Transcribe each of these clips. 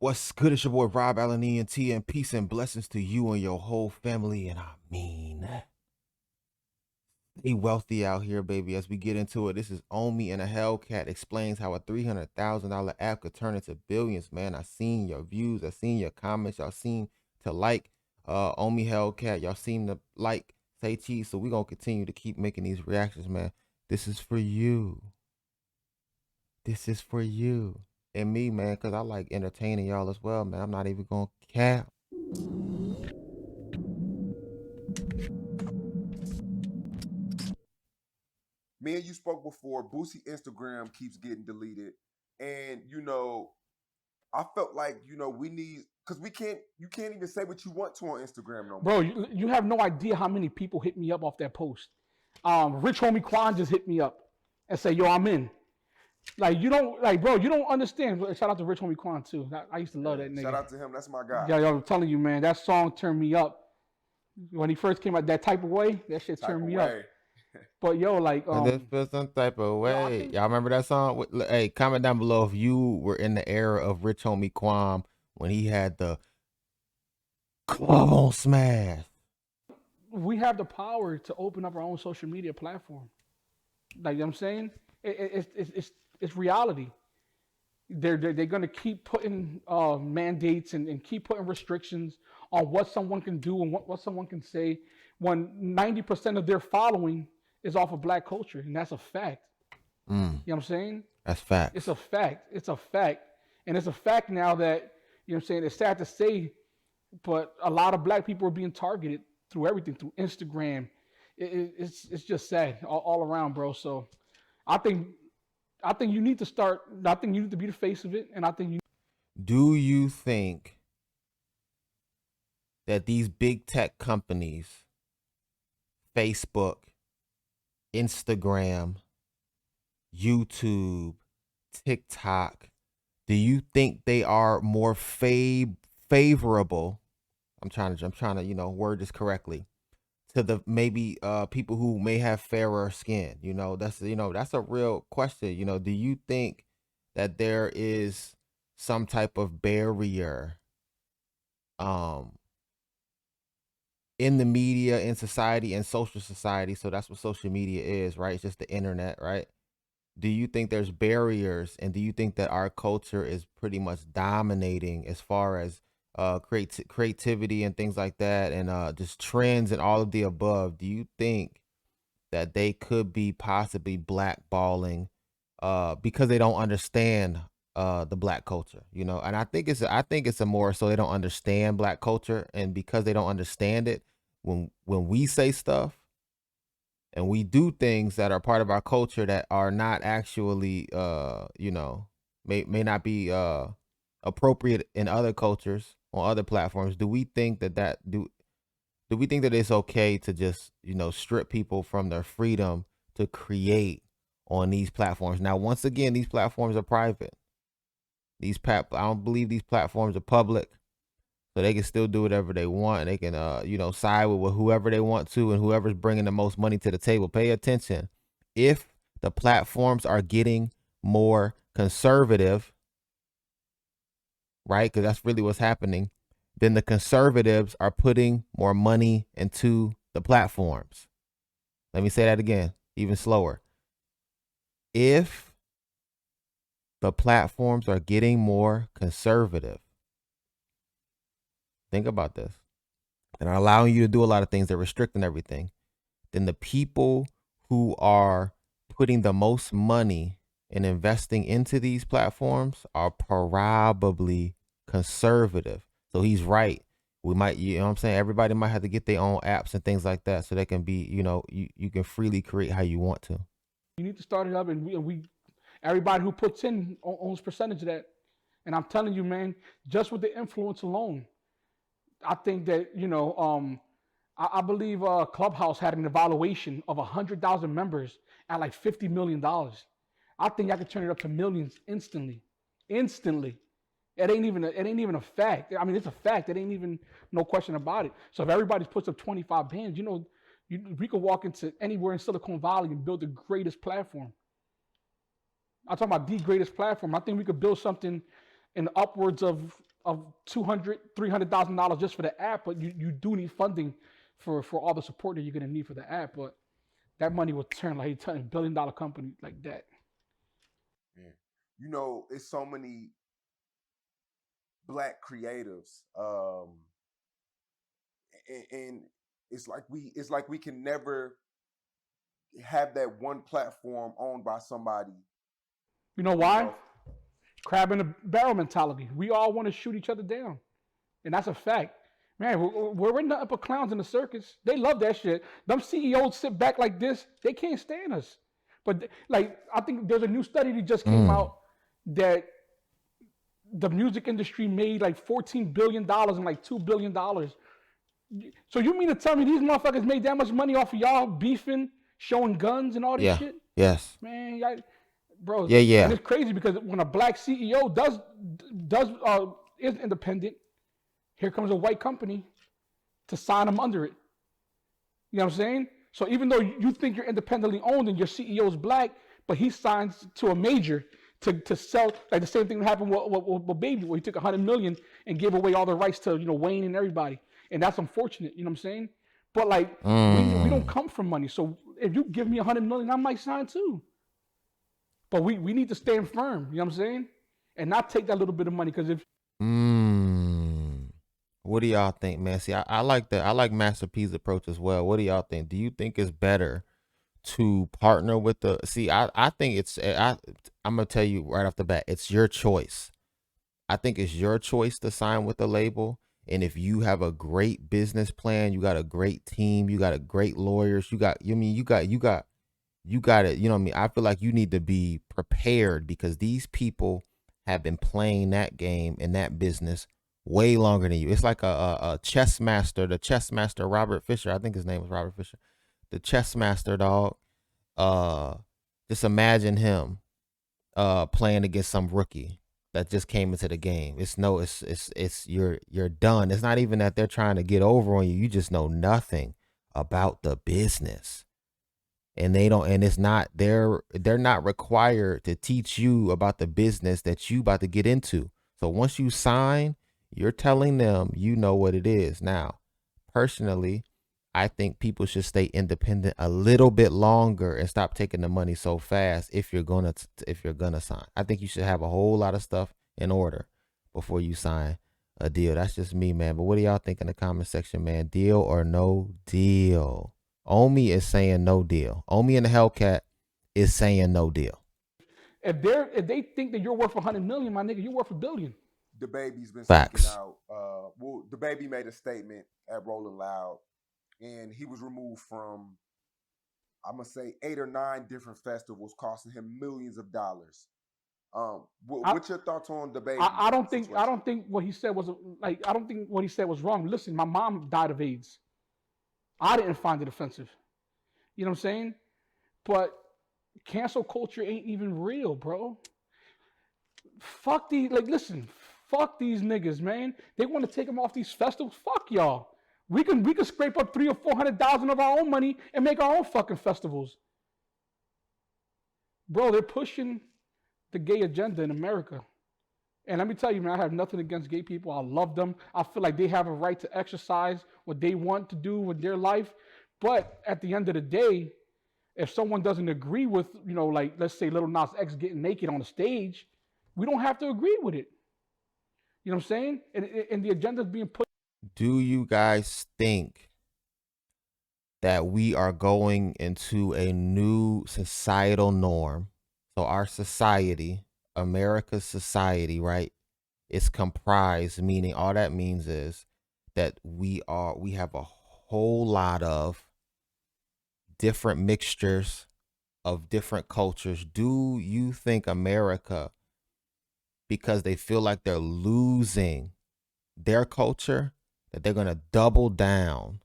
What's good? It's your boy Rob Allen ENT, and peace and blessings to you and your whole family. And I mean, be wealthy out here, baby. As we get into it, this is Omi and a Hellcat explains how a $300,000 app could turn into billions. Man, I seen your views, I seen your comments, y'all seem to like Omi Hellcat. Y'all seem to like Say Cheese. So we're gonna continue to keep making these reactions, man. This is for you. This is for you and me, man, because I like entertaining y'all as well, man. I'm not even gonna cap. Me and you spoke before. Boosie Instagram keeps getting deleted, and I felt like we need because we can't. You can't even say what you want to on Instagram no Bro, more. you have no idea how many people hit me up off that post. Rich homie Quan just hit me up and say, "Yo, I'm in." Like you don't like, bro. You don't understand. Shout out to Rich homie Quan too. I used to love that Yeah, shout nigga. out to him. That's my guy. Yeah, yo, I'm telling you, man, that song turned me up when he first came out. That type of way, that shit Type turned of me up. way. But yo, like, And this feels some type of yo, I way. think Y'all remember that song? Hey, comment down below if you were in the era of Rich Homie Quam when he had the club on smash. we have the power to open up our own social media platform. Like you know what I'm saying, it's reality. They're going to keep putting mandates and keep putting restrictions on what someone can do and what someone can say when 90% of their following is off of black culture. And that's a fact. You know what I'm saying? That's It's facts. a fact. It's a fact. And it's a fact now that, you know what I'm saying, it's sad to say, but a lot of black people are being targeted through everything, through Instagram. It's just sad all around, bro. So I think I think you need to start. I think you need to be the face of it, and I think you. Do you think that these big tech companies, Facebook, Instagram, YouTube, TikTok, do you think they are more favorable? I'm trying to word this correctly to the maybe people who may have fairer skin. That's a real question. Do you think that there is some type of barrier um in the media, in society, in social society? So that's what social media is, right? It's just the internet, right? Do you think there's barriers, and do you think that our culture is pretty much dominating as far as creativity and things like that, and just trends and all of the above? Do you think that they could be possibly blackballing because they don't understand the black culture? And I think it's a more so they don't understand black culture, and because they don't understand it, when we say stuff and we do things that are part of our culture that are not actually may not be appropriate in other cultures on other platforms, do we think that it's okay to just strip people from their freedom to create on these platforms? Now, once again, these platforms are private. I don't believe these platforms are public, so they can still do whatever they want. They can side with whoever they want to, and whoever's bringing the most money to the table. Pay attention. If the platforms are getting more conservative, right? Because that's really what's happening. Then the conservatives are putting more money into the platforms. Let me say that again, even slower. If the platforms are getting more conservative, think about this. They're not allowing you to do a lot of things. They're restricting everything. Then the people who are putting the most money and investing into these platforms are probably conservative. So he's right. We might, you know what I'm saying? Everybody might have to get their own apps and things like that so they can be, you can freely create how you want to. You need to start it up, and we everybody who puts in owns percentage of that. And I'm telling you, man, just with the influence alone, I think that I believe Clubhouse had an evaluation of 100,000 members at like $50 million. I think I could turn it up to millions instantly, instantly. It ain't even a fact. I mean, it's a fact. It ain't even no question about it. So if everybody puts up 25 bands, we could walk into anywhere in Silicon Valley and build the greatest platform. I'm talking about the greatest platform. I think we could build something in upwards of of $200,000-$300,000 just for the app, but you do need funding for all the support that you're gonna need for the app. But that money will turn like a $1 billion company like that. Yeah. You know, it's so many black creatives, and it's like we can never have that one platform owned by somebody. You know You why? know, Crab in the barrel mentality. We all want to shoot each other down, and that's a fact. Man, we're nothing but clowns in the circus. They love that shit. Them CEOs sit back like this. They can't stand us. But like, I think there's a new study that just came Mm. out that the music industry made like $14 billion and like $2 billion. So you mean to tell me these motherfuckers made that much money off of y'all beefing, showing guns and all this Yeah. shit? Yes. Man, y'all, bro, Yeah. and Yeah. it's crazy because when a black CEO is independent, here comes a white company to sign them under it. You know what I'm saying? So even though you think you're independently owned and your CEO is black, but he signs to a major to sell, like the same thing that happened with Baby, where he took 100 million and gave away all the rights to Wayne and everybody, and that's unfortunate. You know what I'm saying? But like we don't Mm. come from money, so if you give me 100 million, I might sign too. But we need to stand firm. You know what I'm saying? And not take that little bit of money because if Mm. What do y'all think, man? See, I like that. I like Master P's approach as well. What do y'all think? Do you think it's better to partner with the? See, I think I'm gonna tell you right off the bat, it's your choice. I think it's your choice to sign with the label. And if you have a great business plan, you got a great team, you got a great lawyers, you got it. You know what I mean? I feel like you need to be prepared because these people have been playing that game and that business way longer than you. It's like a chess master, the chess master Robert Fisher. I think his name was Robert Fisher. The chess master, dog. Uh, just imagine him playing against some rookie that just came into the game. It's you're done. It's not even that they're trying to get over on you. You just know nothing about the business. And they don't, and it's not, they're not required to teach you about the business that you about to get into. So once you sign, you're telling them you know what it is. Now, personally, I think people should stay independent a little bit longer and stop taking the money so fast if you're gonna sign. I think you should have a whole lot of stuff in order before you sign a deal. That's just me, man. But what do y'all think in the comment section, man? Deal or no deal? Omi is saying no deal. Omi and the Hellcat is saying no deal. they think that you're worth 100 million, my nigga, you're worth $1 billion. DaBaby's been speaking Facts. out. Well, DaBaby made a statement at Rolling Loud, and he was removed from, I'm gonna say, 8 or 9 different festivals, costing him millions of dollars. I, What's your thoughts on DaBaby I don't think situation? what he said was like, I don't think what he said was wrong. Listen, my mom died of AIDS. I didn't find it offensive. You know what I'm saying? But cancel culture ain't even real, bro. Fuck these, like, listen, fuck these niggas, man. They want to take them off these festivals. Fuck y'all. We can scrape up 300,000 or 400,000 of our own money and make our own fucking festivals. Bro, they're pushing the gay agenda in America. And let me tell you, man, I have nothing against gay people. I love them. I feel like they have a right to exercise what they want to do with their life. But at the end of the day, if someone doesn't agree with, like, let's say Little Nas X getting naked on the stage, we don't have to agree with it. You know what I'm saying? And the agenda is being put. Do you guys think that we are going into a new societal norm? So our society, America's society, right? It's comprised, meaning all that means is that we have a whole lot of different mixtures of different cultures. Do you think America, because they feel like they're losing their culture, that they're going to double down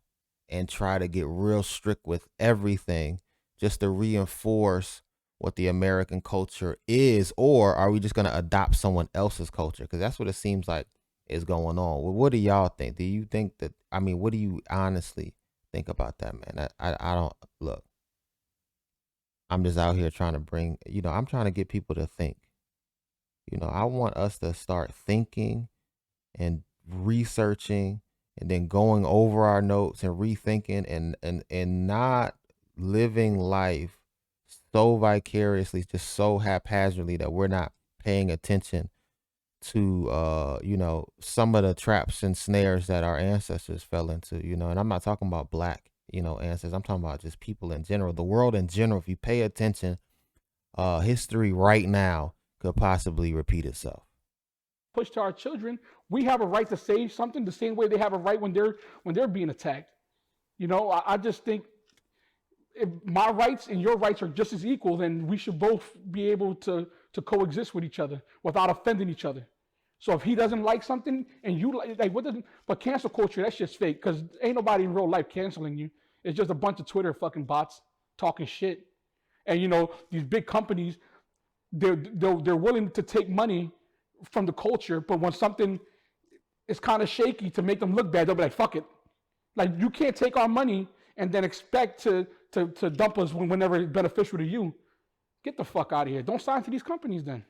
and try to get real strict with everything just to reinforce what the American culture is? Or are we just going to adopt someone else's culture? Because that's what it seems like is going on. Well, what do y'all think? Do you think that, I mean, what do you honestly think about that, man? I don't, look, I'm just out here trying to bring, I'm trying to get people to think. I want us to start thinking and researching and then going over our notes and rethinking and not living life so vicariously, just so haphazardly that we're not paying attention to some of the traps and snares that our ancestors fell into, and I'm not talking about black, ancestors. I'm talking about just people in general, the world in general. If you pay attention, history right now could possibly repeat itself. Push to our children, we have a right to say something the same way they have a right when they're being attacked. I just think if my rights and your rights are just as equal, then we should both be able to coexist with each other without offending each other. So if he doesn't like something and you like what doesn't, but cancel culture, that's just fake, because ain't nobody in real life canceling you. It's just a bunch of Twitter fucking bots talking shit. And these big companies, they're willing to take money from the culture, but when something is kind of shaky to make them look bad, they'll be like, fuck it. Like, you can't take our money and then expect to dump us whenever it's beneficial to you. Get the fuck out of here. Don't sign to these companies then.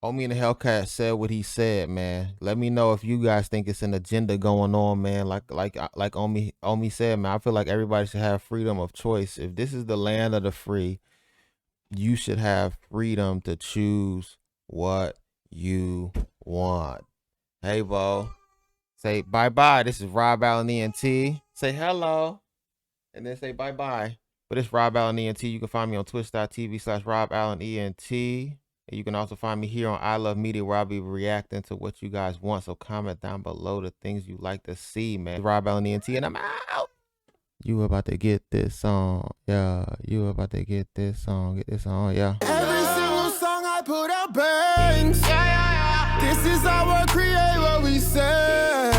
Homie in the Hellcat said what he said, man. Let me know if you guys think it's an agenda going on, man. Like Omi said, man, I feel like everybody should have freedom of choice. If this is the land of the free, you should have freedom to choose what you want. Hey, Bo. Say bye-bye. This is Rob Allen ENT. Say hello. And then say bye-bye. But it's Rob Allen ENT. You can find me on twitch.tv/Rob Allen ENT. And you can also find me here on I Love Media, where I'll be reacting to what you guys want. So comment down below the things you like to see, man. Rob Allen ENT, and I'm out. You about to get this song, yeah. You about to get this song, yeah. Every single song I put out bangs. This is how we create what we say.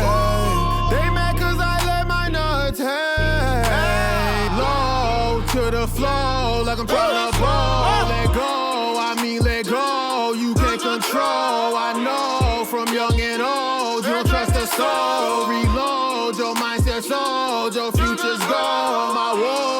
They mad cause I let my nuts hang low to the flow, like I'm trying to blow. Let go, I mean let go. You can't control, I know. From young and old, you don't trust the soul. Reload your mindset, sold your future's gold. My war.